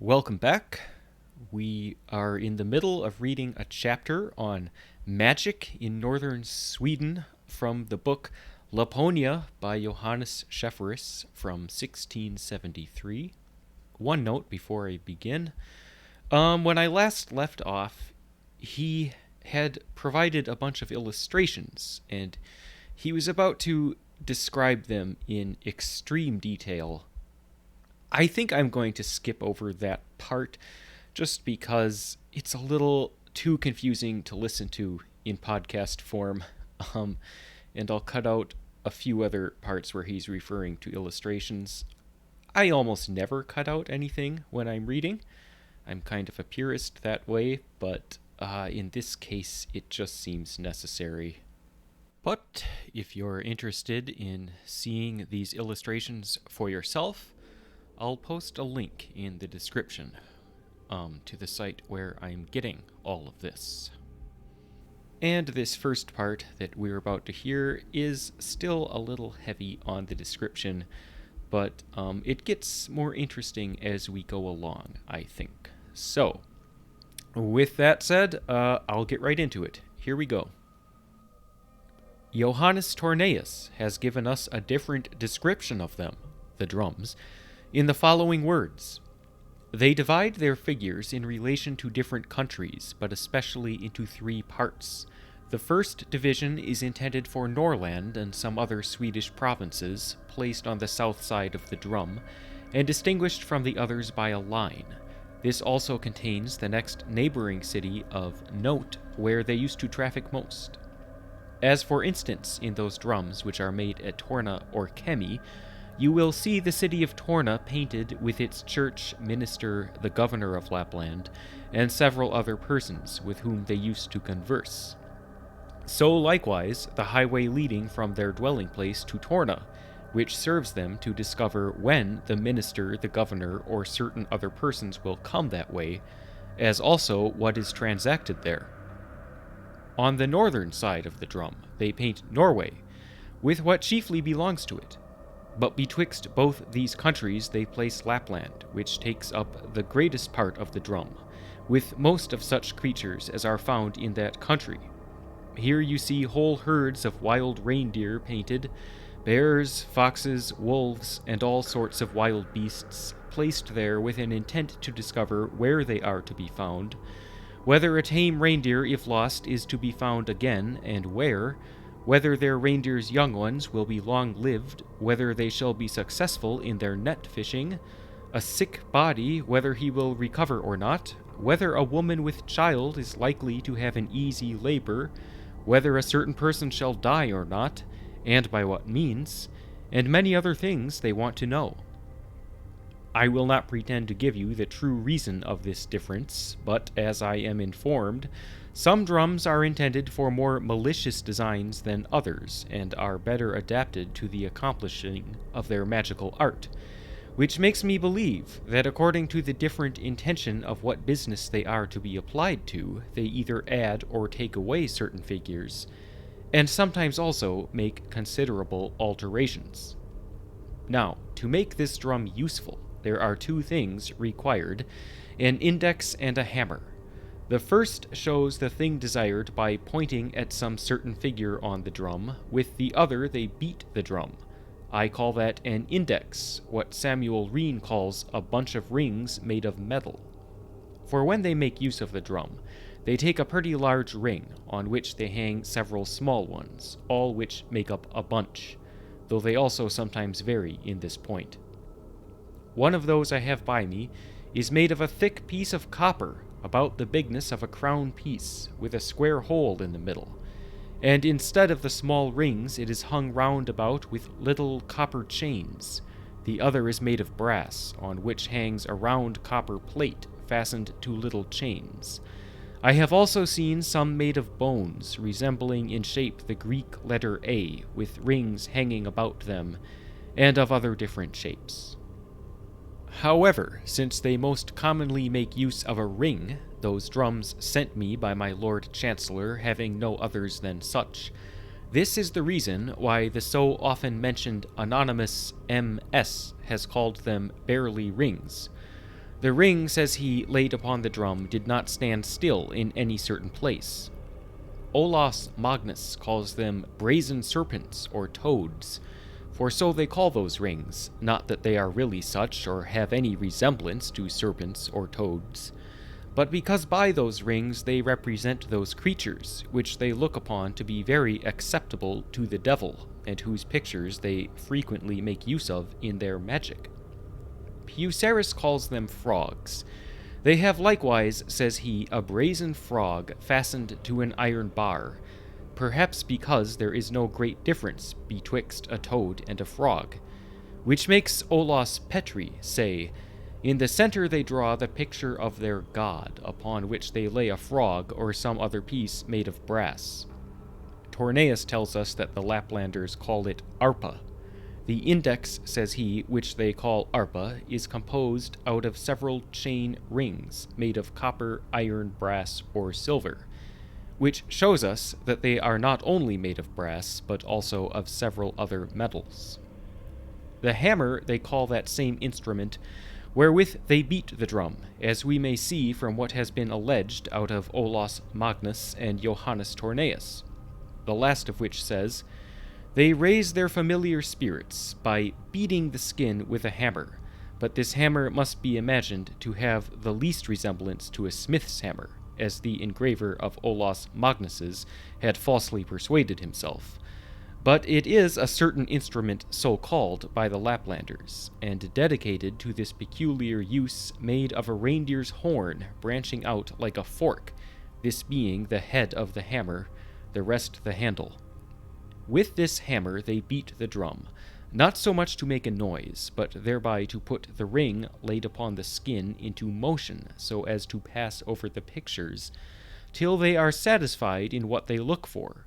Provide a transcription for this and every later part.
Welcome back. We are in the middle of reading a chapter on magic in northern Sweden from the book Laponia by Johannes Schäferis from 1673. One note before I begin. When I last left off, he had provided a bunch of illustrations, and he was about to describe them in extreme detail. I think I'm going to skip over that part just because it's a little too confusing to listen to in podcast form. Um, and I'll cut out a few other parts where he's referring to illustrations. I almost never cut out anything when I'm reading. I'm kind of a purist that way, but in this case, it just seems necessary. But if you're interested in seeing these illustrations for yourself, I'll post a link in the description to the site where I'm getting all of this. And this first part that we're about to hear is still a little heavy on the description, but it gets more interesting as we go along, I think. So, with that said, I'll get right into it. Here we go. Johannes Tornaeus has given us a different description of them, the drums, in the following words. They divide their figures in relation to different countries, but especially into three parts. The first division is intended for Norrland and some other Swedish provinces, placed on the south side of the drum, and distinguished from the others by a line. This also contains the next neighboring city of Note, where they used to traffic most. As for instance, in those drums which are made at Torna or Kemi, you will see the city of Torna painted with its church, minister, the governor of Lapland, and several other persons with whom they used to converse. So likewise the highway leading from their dwelling place to Torna, which serves them to discover when the minister, the governor, or certain other persons will come that way, as also what is transacted there. On the northern side of the drum they paint Norway, with what chiefly belongs to it. But betwixt both these countries they place Lapland, which takes up the greatest part of the drum, with most of such creatures as are found in that country. Here you see whole herds of wild reindeer painted, bears, foxes, wolves, and all sorts of wild beasts, placed there with an intent to discover where they are to be found, whether a tame reindeer, if lost, is to be found again, and whether their reindeer's young ones will be long-lived, whether they shall be successful in their net fishing, a sick body, whether he will recover or not, whether a woman with child is likely to have an easy labor, whether a certain person shall die or not, and by what means, and many other things they want to know. I will not pretend to give you the true reason of this difference, but as I am informed, some drums are intended for more malicious designs than others, and are better adapted to the accomplishing of their magical art, which makes me believe that according to the different intention of what business they are to be applied to, they either add or take away certain figures, and sometimes also make considerable alterations. Now, to make this drum useful, there are two things required, an index and a hammer. The first shows the thing desired by pointing at some certain figure on the drum, with the other they beat the drum. I call that an index, what Samuel Reen calls a bunch of rings made of metal. For when they make use of the drum, they take a pretty large ring, on which they hang several small ones, all which make up a bunch, though they also sometimes vary in this point. One of those I have by me is made of a thick piece of copper, about the bigness of a crown piece, with a square hole in the middle, and instead of the small rings it is hung round about with little copper chains. The other is made of brass, on which hangs a round copper plate fastened to little chains. I have also seen some made of bones, resembling in shape the Greek letter A, with rings hanging about them, and of other different shapes. However, since they most commonly make use of a ring, those drums sent me by my Lord Chancellor having no others than such, this is the reason why the so often mentioned anonymous M.S. has called them barely rings. The ring, says he, laid upon the drum did not stand still in any certain place. Olaus Magnus calls them brazen serpents or toads, for so they call those rings, not that they are really such or have any resemblance to serpents or toads, but because by those rings they represent those creatures which they look upon to be very acceptable to the devil, and whose pictures they frequently make use of in their magic. Pucerus calls them frogs. They have likewise, says he, a brazen frog fastened to an iron bar, perhaps because there is no great difference betwixt a toad and a frog, which makes Olaus Petri say, in the center they draw the picture of their god, upon which they lay a frog or some other piece made of brass. Tornaeus tells us that the Laplanders call it arpa. The index, says he, which they call arpa, is composed out of several chain rings made of copper, iron, brass, or silver, which shows us that they are not only made of brass, but also of several other metals. The hammer they call that same instrument wherewith they beat the drum, as we may see from what has been alleged out of Olaus Magnus and Johannes Tornaeus, the last of which says, they raise their familiar spirits by beating the skin with a hammer, but this hammer must be imagined to have the least resemblance to a smith's hammer, as the engraver of Olaus Magnus's had falsely persuaded himself. But it is a certain instrument so called by the Laplanders, and dedicated to this peculiar use, made of a reindeer's horn branching out like a fork, this being the head of the hammer, the rest the handle. With this hammer they beat the drum, not so much to make a noise, but thereby to put the ring laid upon the skin into motion so as to pass over the pictures, till they are satisfied in what they look for.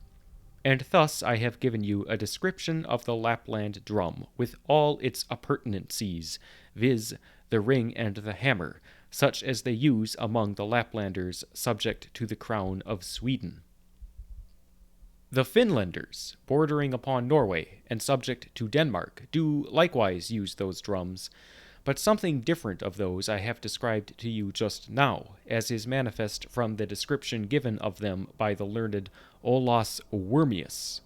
And thus I have given you a description of the Lapland drum, with all its appurtenancies, viz., the ring and the hammer, such as they use among the Laplanders subject to the crown of Sweden. The Finlanders, bordering upon Norway and subject to Denmark, do likewise use those drums, but something different of those I have described to you just now, as is manifest from the description given of them by the learned Olaus Wormius.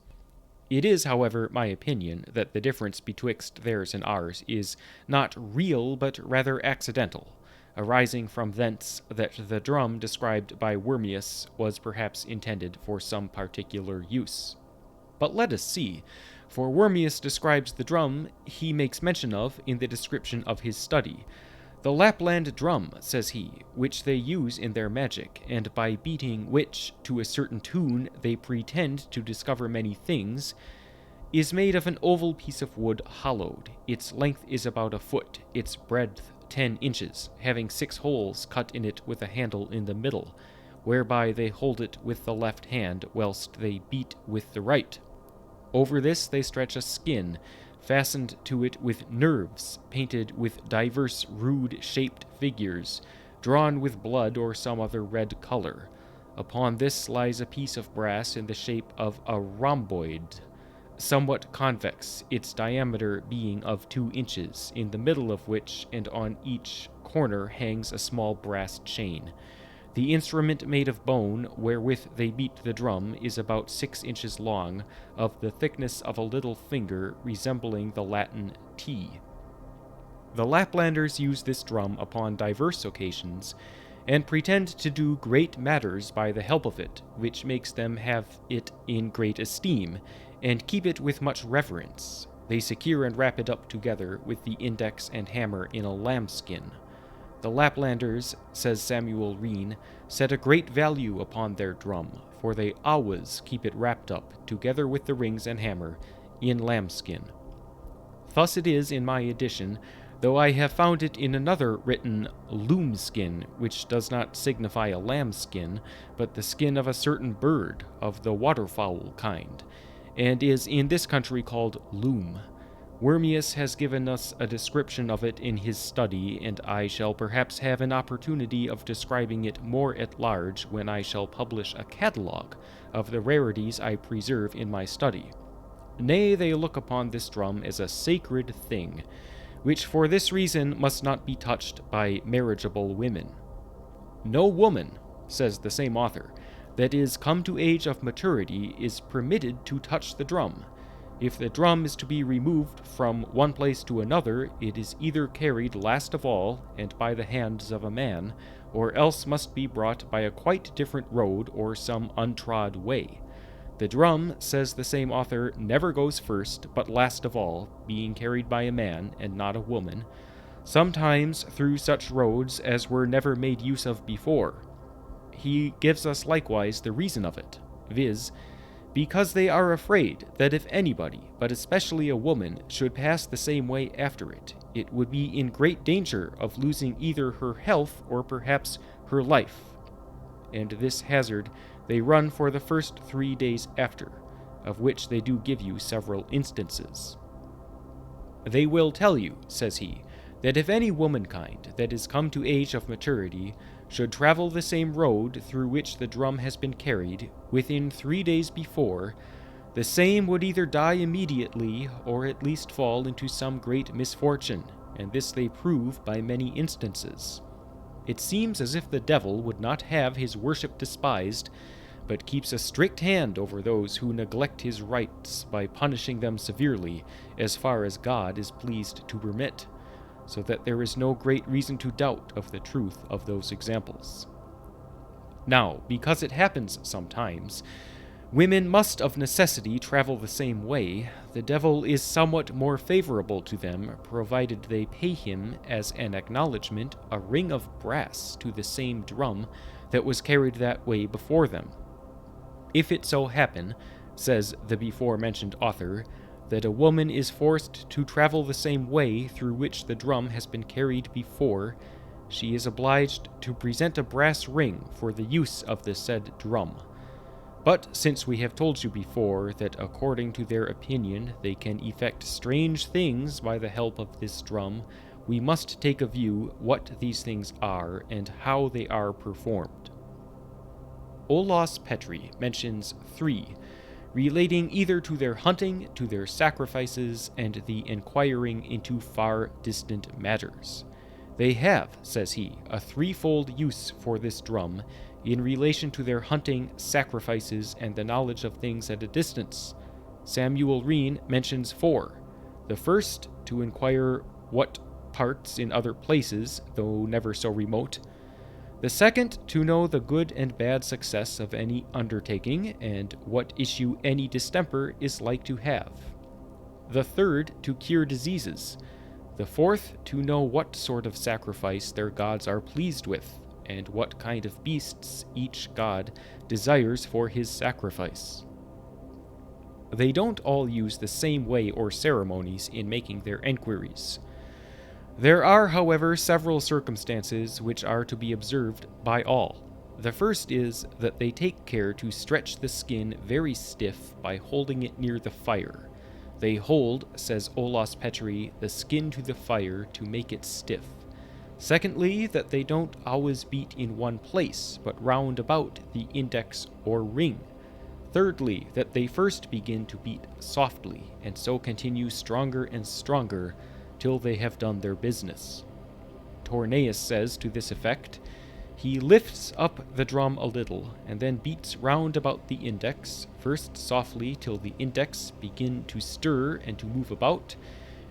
It is, however, my opinion that the difference betwixt theirs and ours is not real, but rather accidental, arising from thence that the drum described by Wormius was perhaps intended for some particular use. But let us see, for Wormius describes the drum he makes mention of in the description of his study. The Lapland drum, says he, which they use in their magic, and by beating which, to a certain tune, they pretend to discover many things, is made of an oval piece of wood hollowed. Its length is about a foot, its breadth 10 inches, having 6 holes cut in it with a handle in the middle, whereby they hold it with the left hand, whilst they beat with the right. Over this they stretch a skin, fastened to it with nerves, painted with divers rude-shaped figures, drawn with blood or some other red color. Upon this lies a piece of brass in the shape of a rhomboid, somewhat convex, its diameter being of 2 inches, in the middle of which and on each corner hangs a small brass chain. The instrument made of bone, wherewith they beat the drum, is about 6 inches long, of the thickness of a little finger, resembling the Latin T. The Laplanders use this drum upon diverse occasions, and pretend to do great matters by the help of it, which makes them have it in great esteem, and keep it with much reverence. They secure and wrap it up together with the index and hammer in a lambskin. The Laplanders, says Samuel Reen, set a great value upon their drum, for they always keep it wrapped up, together with the rings and hammer, in lambskin. Thus it is in my edition, though I have found it in another written loomskin, which does not signify a lambskin, but the skin of a certain bird, of the waterfowl kind, and is in this country called loom. Wormius has given us a description of it in his study, and I shall perhaps have an opportunity of describing it more at large when I shall publish a catalogue of the rarities I preserve in my study. Nay, they look upon this drum as a sacred thing, which for this reason must not be touched by marriageable women. No woman, says the same author, that is come to age of maturity is permitted to touch the drum. If the drum is to be removed from one place to another, it is either carried last of all and by the hands of a man, or else must be brought by a quite different road or some untrod way. The drum, says the same author, never goes first, but last of all, being carried by a man and not a woman, sometimes through such roads as were never made use of before. He gives us likewise the reason of it, viz., because they are afraid that if anybody, but especially a woman, should pass the same way after it, it would be in great danger of losing either her health or perhaps her life. And this hazard they run for the first 3 days after, of which they do give you several instances. They will tell you, says he, that if any womankind that is come to age of maturity should travel the same road through which the drum has been carried within 3 days before, the same would either die immediately or at least fall into some great misfortune, and this they prove by many instances. It seems as if the devil would not have his worship despised, but keeps a strict hand over those who neglect his rights by punishing them severely, as far as God is pleased to permit, so that there is no great reason to doubt of the truth of those examples. Now, because it happens sometimes, women must of necessity travel the same way, the devil is somewhat more favorable to them, provided they pay him, as an acknowledgment, a ring of brass to the same drum that was carried that way before them. If it so happen, says the before-mentioned author, that a woman is forced to travel the same way through which the drum has been carried before, she is obliged to present a brass ring for the use of the said drum. But since we have told you before that according to their opinion they can effect strange things by the help of this drum, we must take a view what these things are and how they are performed. Olaus Petri mentions 3, relating either to their hunting, to their sacrifices, and the inquiring into far distant matters. They have, says he, a 3-fold use for this drum, in relation to their hunting, sacrifices, and the knowledge of things at a distance. Samuel Reen mentions 4. The first, to inquire what parts in other places, though never so remote. The second, to know the good and bad success of any undertaking, and what issue any distemper is like to have. The third, to cure diseases. The fourth, to know what sort of sacrifice their gods are pleased with, and what kind of beasts each god desires for his sacrifice. They don't all use the same way or ceremonies in making their enquiries. There are, however, several circumstances which are to be observed by all. The first is that they take care to stretch the skin very stiff by holding it near the fire. They hold, says Olaus Petri, the skin to the fire to make it stiff. Secondly, that they don't always beat in one place, but round about the index or ring. Thirdly, that they first begin to beat softly, and so continue stronger and stronger, till they have done their business. Tornaeus says to this effect, he lifts up the drum a little, and then beats round about the index, first softly till the index begin to stir and to move about,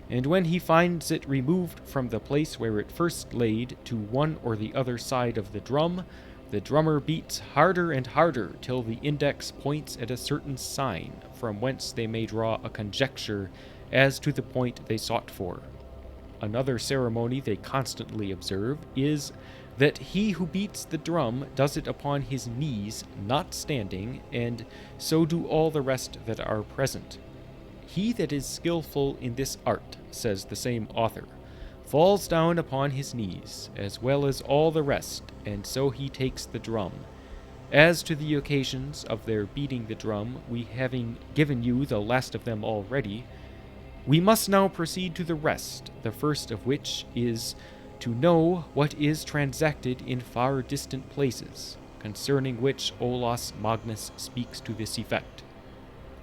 and when he finds it removed from the place where it first laid to one or the other side of the drummer beats harder and harder till the index points at a certain sign, from whence they may draw a conjecture as to the point they sought for. Another ceremony they constantly observe is that he who beats the drum does it upon his knees, not standing, and so do all the rest that are present. He that is skillful in this art, says the same author, falls down upon his knees, as well as all the rest, and so he takes the drum. As to the occasions of their beating the drum, we having given you the last of them already, we must now proceed to the rest, the first of which is to know what is transacted in far distant places, concerning which Olaus Magnus speaks to this effect.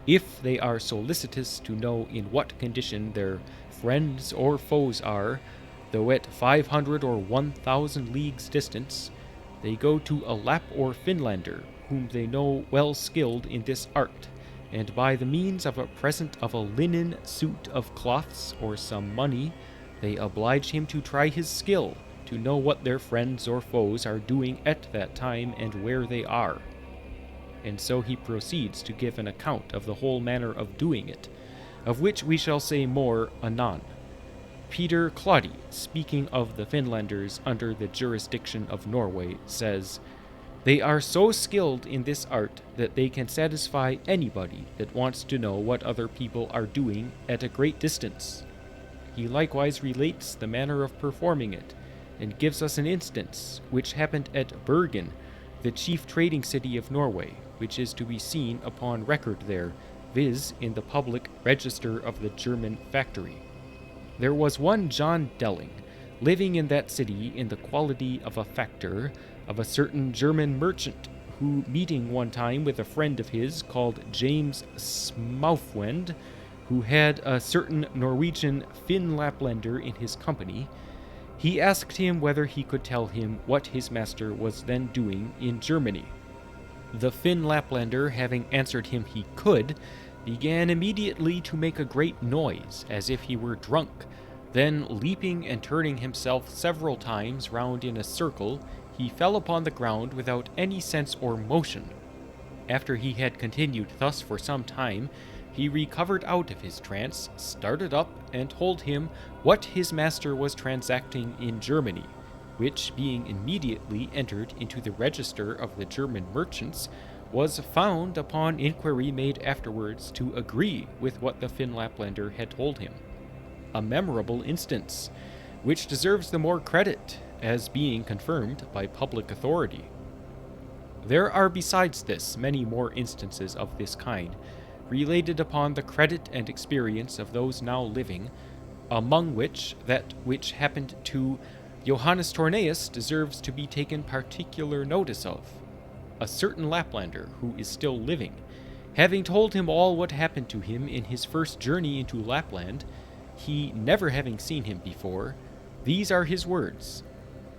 If they are solicitous to know in what condition their friends or foes are, though at 500 or 1,000 leagues distance, they go to a Lapp or Finlander, whom they know well skilled in this art, and by the means of a present of a linen suit of cloths or some money, they oblige him to try his skill, to know what their friends or foes are doing at that time and where they are. And so he proceeds to give an account of the whole manner of doing it, of which we shall say more anon. Peter Claudi, speaking of the Finlanders under the jurisdiction of Norway, says, "They are so skilled in this art that they can satisfy anybody that wants to know what other people are doing at a great distance." He likewise relates the manner of performing it, and gives us an instance, which happened at Bergen, the chief trading city of Norway, which is to be seen upon record there, viz. In the public register of the German factory. There was one John Delling, living in that city in the quality of a factor of a certain German merchant, who, meeting one time with a friend of his called James Smaufwend, who had a certain Norwegian Finn Laplander in his company, he asked him whether he could tell him what his master was then doing in Germany. The Finn Laplander, having answered him he could, began immediately to make a great noise, as if he were drunk. Then, leaping and turning himself several times round in a circle, he fell upon the ground without any sense or motion. After he had continued thus for some time, he recovered out of his trance, started up, and told him what his master was transacting in Germany, which, being immediately entered into the register of the German merchants, was found upon inquiry made afterwards to agree with what the Finn Laplander had told him. A memorable instance, which deserves the more credit, as being confirmed by public authority. There are besides this many more instances of this kind, related upon the credit and experience of those now living, among which that which happened to Johannes Tornaeus deserves to be taken particular notice of. A certain Laplander, who is still living, having told him all what happened to him in his first journey into Lapland, he never having seen him before, these are his words: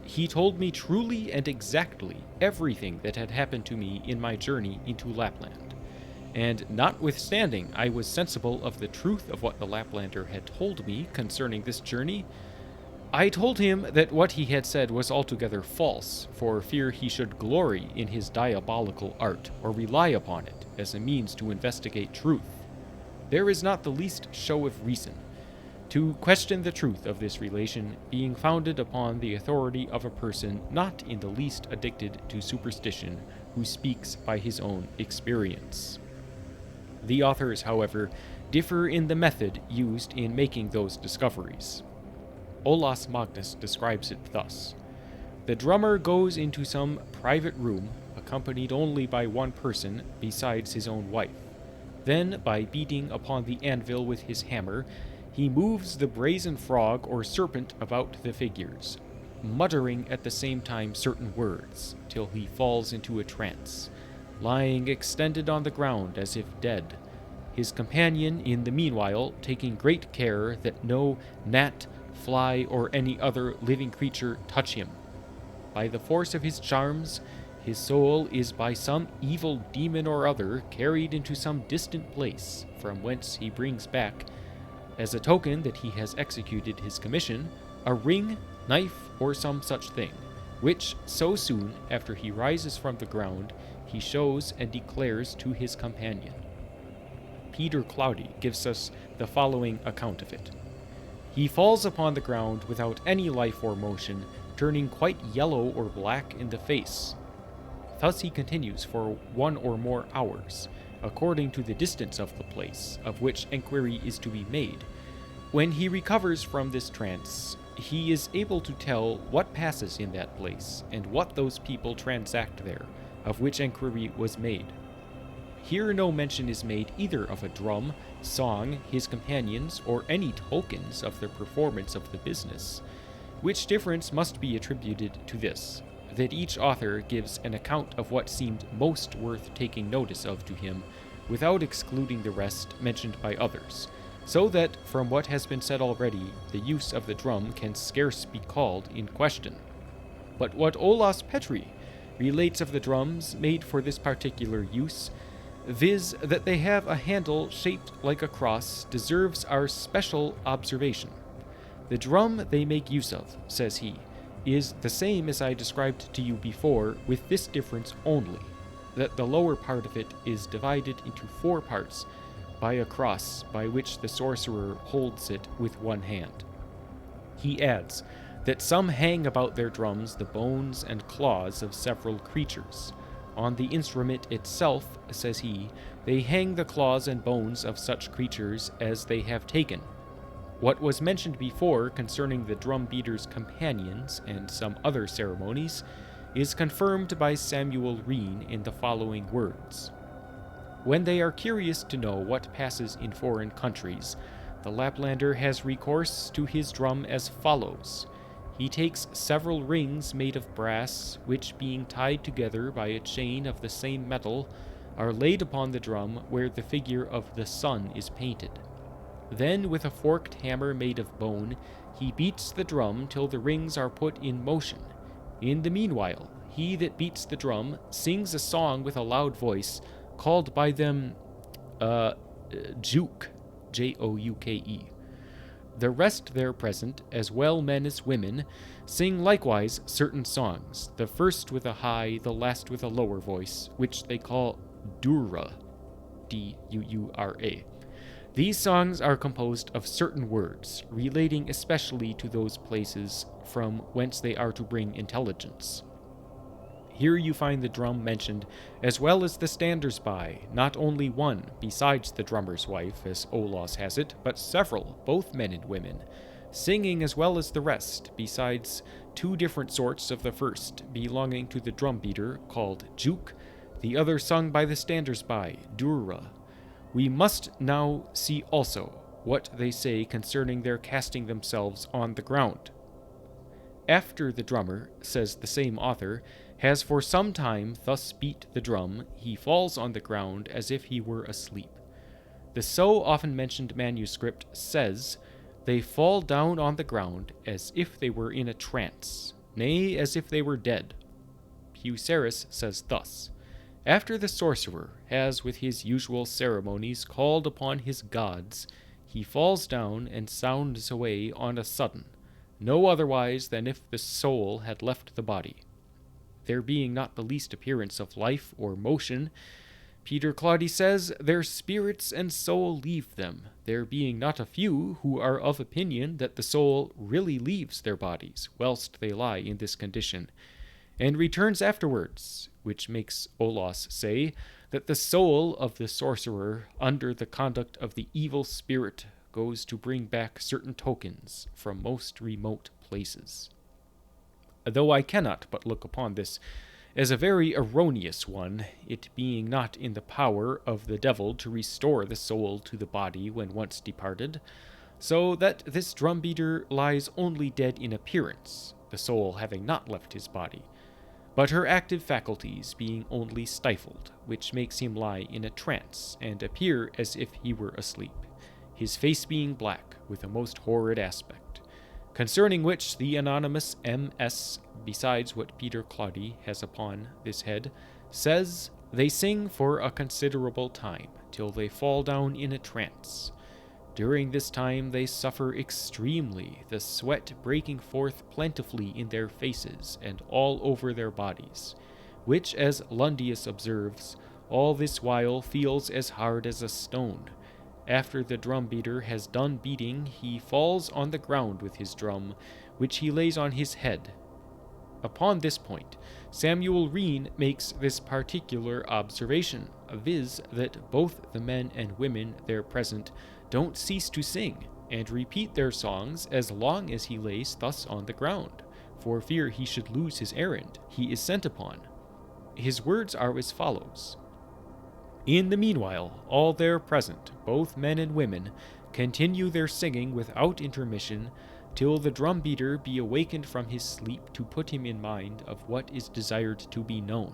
"He told me truly and exactly everything that had happened to me in my journey into Lapland. And notwithstanding I was sensible of the truth of what the Laplander had told me concerning this journey, I told him that what he had said was altogether false, for fear he should glory in his diabolical art, or rely upon it as a means to investigate truth. There is not the least show of reason to question the truth of this relation, being founded upon the authority of a person not in the least addicted to superstition, who speaks by his own experience." The authors, however, differ in the method used in making those discoveries. Olaus Magnus describes it thus: "The drummer goes into some private room, accompanied only by one person besides his own wife. Then, by beating upon the anvil with his hammer, he moves the brazen frog or serpent about the figures, muttering at the same time certain words, till he falls into a trance, lying extended on the ground as if dead, his companion in the meanwhile taking great care that no gnat, fly, or any other living creature touch him. By the force of his charms, his soul is by some evil demon or other carried into some distant place, from whence he brings back, as a token that he has executed his commission, a ring, knife, or some such thing, which so soon after he rises from the ground he shows and declares to his companion." Peter Claudi gives us the following account of it: "He falls upon the ground without any life or motion, turning quite yellow or black in the face. Thus he continues for 1 or more hours, according to the distance of the place, of which enquiry is to be made. When he recovers from this trance, he is able to tell what passes in that place, and what those people transact there, of which enquiry was made. Here no mention is made either of a drum, song, his companions, or any tokens of the performance of the business, which difference must be attributed to this, that each author gives an account of what seemed most worth taking notice of to him, without excluding the rest mentioned by others, so that, from what has been said already, the use of the drum can scarce be called in question. But what Olaus Petri relates of the drums made for this particular use, viz., that they have a handle shaped like a cross, deserves our special observation. The drum they make use of, says he, is the same as I described to you before, with this difference only, that the lower part of it is divided into 4 parts by a cross by which the sorcerer holds it with one hand. He adds that some hang about their drums the bones and claws of several creatures. On the instrument itself, says he, they hang the claws and bones of such creatures as they have taken. What was mentioned before concerning the drum beater's companions and some other ceremonies is confirmed by Samuel Reen in the following words. When they are curious to know what passes in foreign countries, the Laplander has recourse to his drum as follows. He takes several rings made of brass, which, being tied together by a chain of the same metal, are laid upon the drum where the figure of the sun is painted. Then, with a forked hammer made of bone, he beats the drum till the rings are put in motion. In the meanwhile, he that beats the drum sings a song with a loud voice, called by them Jouke, Jouke. The rest there present, as well men as women, sing likewise certain songs, the first with a high, the last with a lower voice, which they call Dura, D-U-U-R-A. These songs are composed of certain words, relating especially to those places from whence they are to bring intelligence. Here you find the drum mentioned, as well as the standers-by, not only one, besides the drummer's wife, as Olaus has it, but several, both men and women, singing as well as the rest, besides 2 different sorts of the first, belonging to the drum beater, called Jouke, the other sung by the standers-by, Dura. We must now see also what they say concerning their casting themselves on the ground. After the drummer, says the same author, has for some time thus beat the drum, he falls on the ground as if he were asleep. The so often mentioned manuscript says, they fall down on the ground as if they were in a trance, nay, as if they were dead. Bucerus says thus, after the sorcerer has with his usual ceremonies called upon his gods, he falls down and sounds away on a sudden, no otherwise than if the soul had left the body. There being not the least appearance of life or motion, Peter Claudi says, their spirits and soul leave them, there being not a few who are of opinion that the soul really leaves their bodies, whilst they lie in this condition, and returns afterwards, which makes Olaus say that the soul of the sorcerer, under the conduct of the evil spirit, goes to bring back certain tokens from most remote places. Though I cannot but look upon this as a very erroneous one, it being not in the power of the devil to restore the soul to the body when once departed, so that this drum beater lies only dead in appearance, the soul having not left his body, but her active faculties being only stifled, which makes him lie in a trance, and appear as if he were asleep, his face being black, with a most horrid aspect. Concerning which the anonymous M.S., besides what Peter Claudi has upon this head, says, they sing for a considerable time, till they fall down in a trance. During this time they suffer extremely, the sweat breaking forth plentifully in their faces and all over their bodies, which, as Lundius observes, all this while feels as hard as a stone. After the drum beater has done beating, he falls on the ground with his drum, which he lays on his head. Upon this point, Samuel Reen makes this particular observation, viz., that both the men and women there present don't cease to sing, and repeat their songs as long as he lays thus on the ground, for fear he should lose his errand he is sent upon. His words are as follows. In the meanwhile, all there present, both men and women, continue their singing without intermission, till the drum beater be awakened from his sleep to put him in mind of what is desired to be known.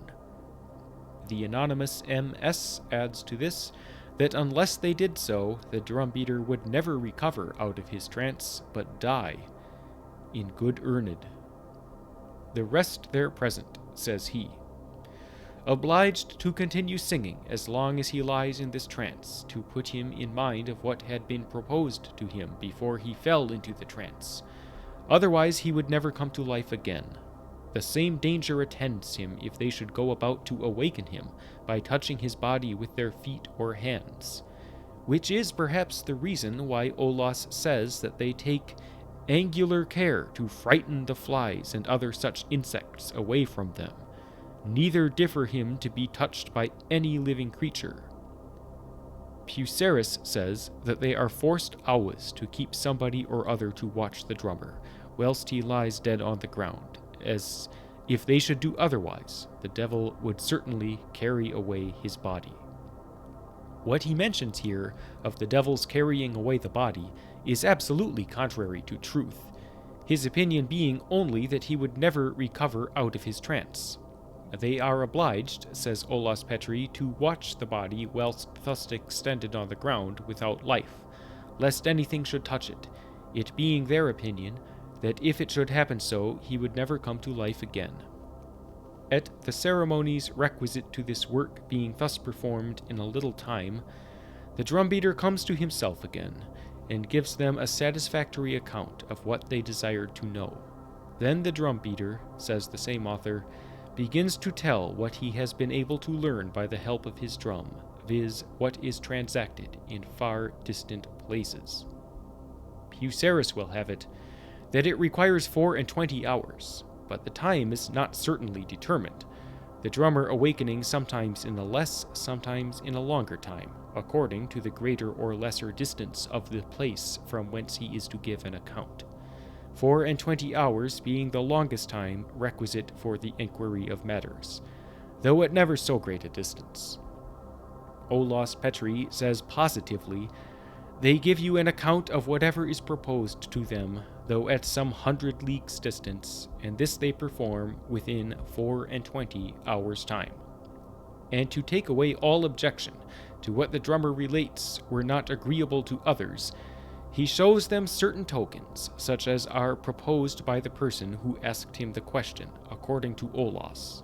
The anonymous M.S. adds to this, that unless they did so, the drum beater would never recover out of his trance, but die in good earned. The rest there present, says he, obliged to continue singing as long as he lies in this trance, to put him in mind of what had been proposed to him before he fell into the trance. Otherwise he would never come to life again. The same danger attends him if they should go about to awaken him by touching his body with their feet or hands, which is perhaps the reason why Olas says that they take angular care to frighten the flies and other such insects away from them, neither differ him to be touched by any living creature. Pucerus says that they are forced always to keep somebody or other to watch the drummer, whilst he lies dead on the ground, as if they should do otherwise, the devil would certainly carry away his body. What he mentions here of the devil's carrying away the body is absolutely contrary to truth, his opinion being only that he would never recover out of his trance. They are obliged, says Olaus Petri, to watch the body whilst thus extended on the ground without life, lest anything should touch it being their opinion that if it should happen so, he would never come to life again. At the ceremonies requisite to this work being thus performed in a little time, the drum beater comes to himself again, and gives them a satisfactory account of what they desired to know. Then the drum beater, says the same author, begins to tell what he has been able to learn by the help of his drum, viz., what is transacted in far distant places. Pucerus will have it that it requires 24 hours, but the time is not certainly determined, the drummer awakening sometimes in a less, sometimes in a longer time, according to the greater or lesser distance of the place from whence he is to give an account. 24 hours being the longest time requisite for the inquiry of matters, though at never so great a distance. Olaus Petri says positively, they give you an account of whatever is proposed to them, though at some 100 leagues distance, and this they perform within 24 hours' time. And to take away all objection to what the drummer relates were not agreeable to others, he shows them certain tokens, such as are proposed by the person who asked him the question, according to Olaus.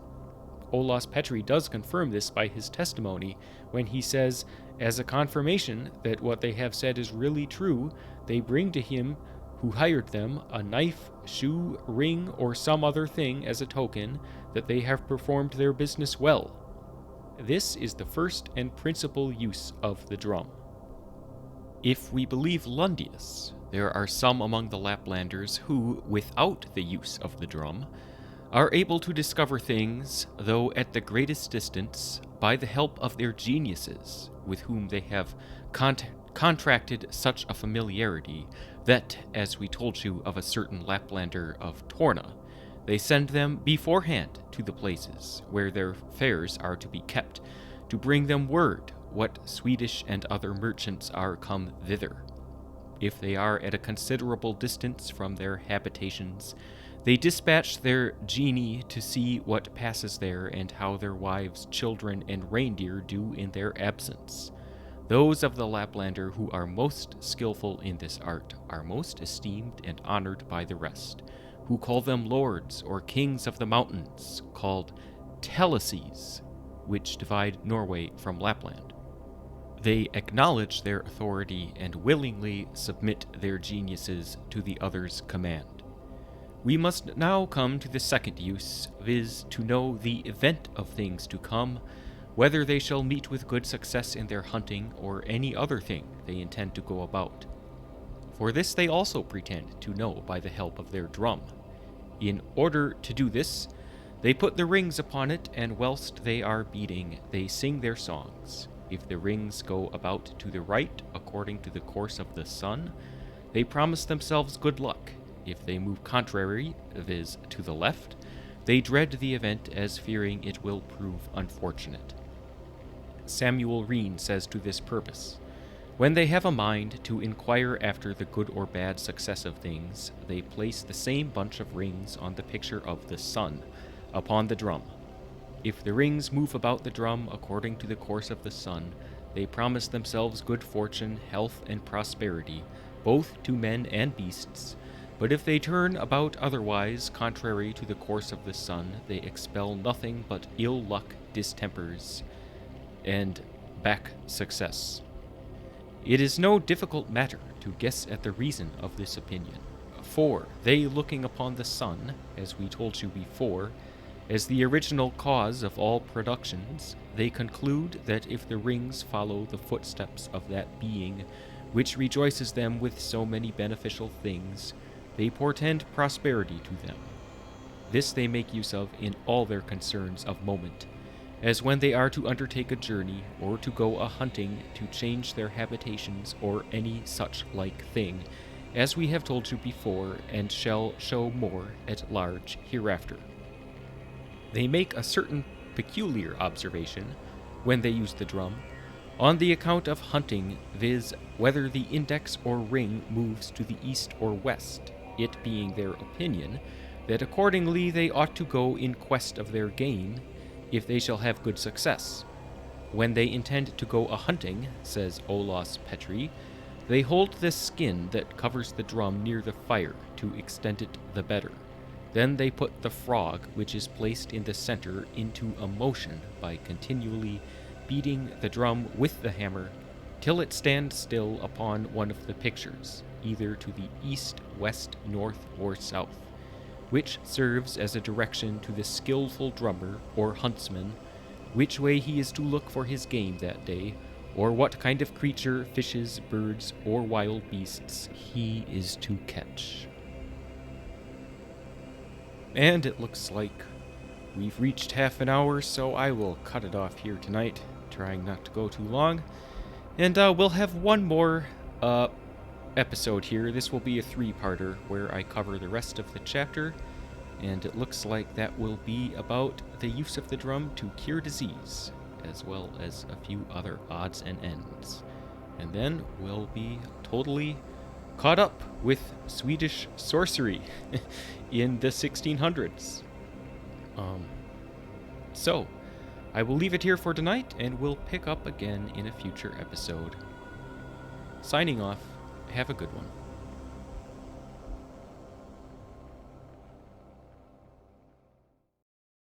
Olaus Petri does confirm this by his testimony when he says, as a confirmation that what they have said is really true, they bring to him who hired them a knife, shoe, ring, or some other thing as a token that they have performed their business well. This is the first and principal use of the drum. If we believe Lundius, there are some among the Laplanders who, without the use of the drum, are able to discover things, though at the greatest distance, by the help of their geniuses, with whom they have contracted such a familiarity that, as we told you of a certain Laplander of Torna, they send them beforehand to the places where their fairs are to be kept, to bring them word what Swedish and other merchants are come thither. If they are at a considerable distance from their habitations, they dispatch their genii to see what passes there and how their wives, children, and reindeer do in their absence. Those of the Laplander who are most skillful in this art are most esteemed and honored by the rest, who call them lords or kings of the mountains, called Talises, which divide Norway from Lapland. They acknowledge their authority and willingly submit their geniuses to the other's command. We must now come to the second use, viz., to know the event of things to come, whether they shall meet with good success in their hunting or any other thing they intend to go about. For this they also pretend to know by the help of their drum. In order to do this, they put the rings upon it, and whilst they are beating, they sing their songs. If the rings go about to the right, according to the course of the sun, they promise themselves good luck. If they move contrary, viz., to the left, they dread the event as fearing it will prove unfortunate. Samuel Reen says to this purpose, when they have a mind to inquire after the good or bad success of things, they place the same bunch of rings on the picture of the sun, upon the drum. If the rings move about the drum according to the course of the sun, They promise themselves good fortune, health, and prosperity, both to men and beasts. But if they turn about otherwise, contrary to the course of the sun, they expel nothing but ill luck, distempers, and back success. It is no difficult matter to guess at the reason of this opinion. For they, looking upon the sun, as we told you before, as the original cause of all productions, they conclude that if the rings follow the footsteps of that being which rejoices them with so many beneficial things, they portend prosperity to them. This they make use of in all their concerns of moment, as when they are to undertake a journey, or to go a-hunting, to change their habitations, or any such like thing, as we have told you before, and shall show more at large hereafter. They make a certain peculiar observation, when they use the drum, on the account of hunting, viz., whether the index or ring moves to the east or west, it being their opinion that accordingly they ought to go in quest of their game, if they shall have good success. When they intend to go a-hunting, says Olaus Petri, they hold the skin that covers the drum near the fire to extend it the better. Then they put the frog, which is placed in the center, into a motion by continually beating the drum with the hammer till it stands still upon one of the pictures, either to the east, west, north, or south, which serves as a direction to the skillful drummer or huntsman which way he is to look for his game that day, or what kind of creature, fishes, birds, or wild beasts he is to catch. And it looks like we've reached half an hour, so I will cut it off here tonight, trying not to go too long. And we'll have one more episode here. This will be a 3-parter where I cover the rest of the chapter, and it looks like that will be about the use of the drum to cure disease, as well as a few other odds and ends. And then we'll be totally caught up with Swedish sorcery in the 1600s. So, I will leave it here for tonight, and we'll pick up again in a future episode. Signing off, have a good one.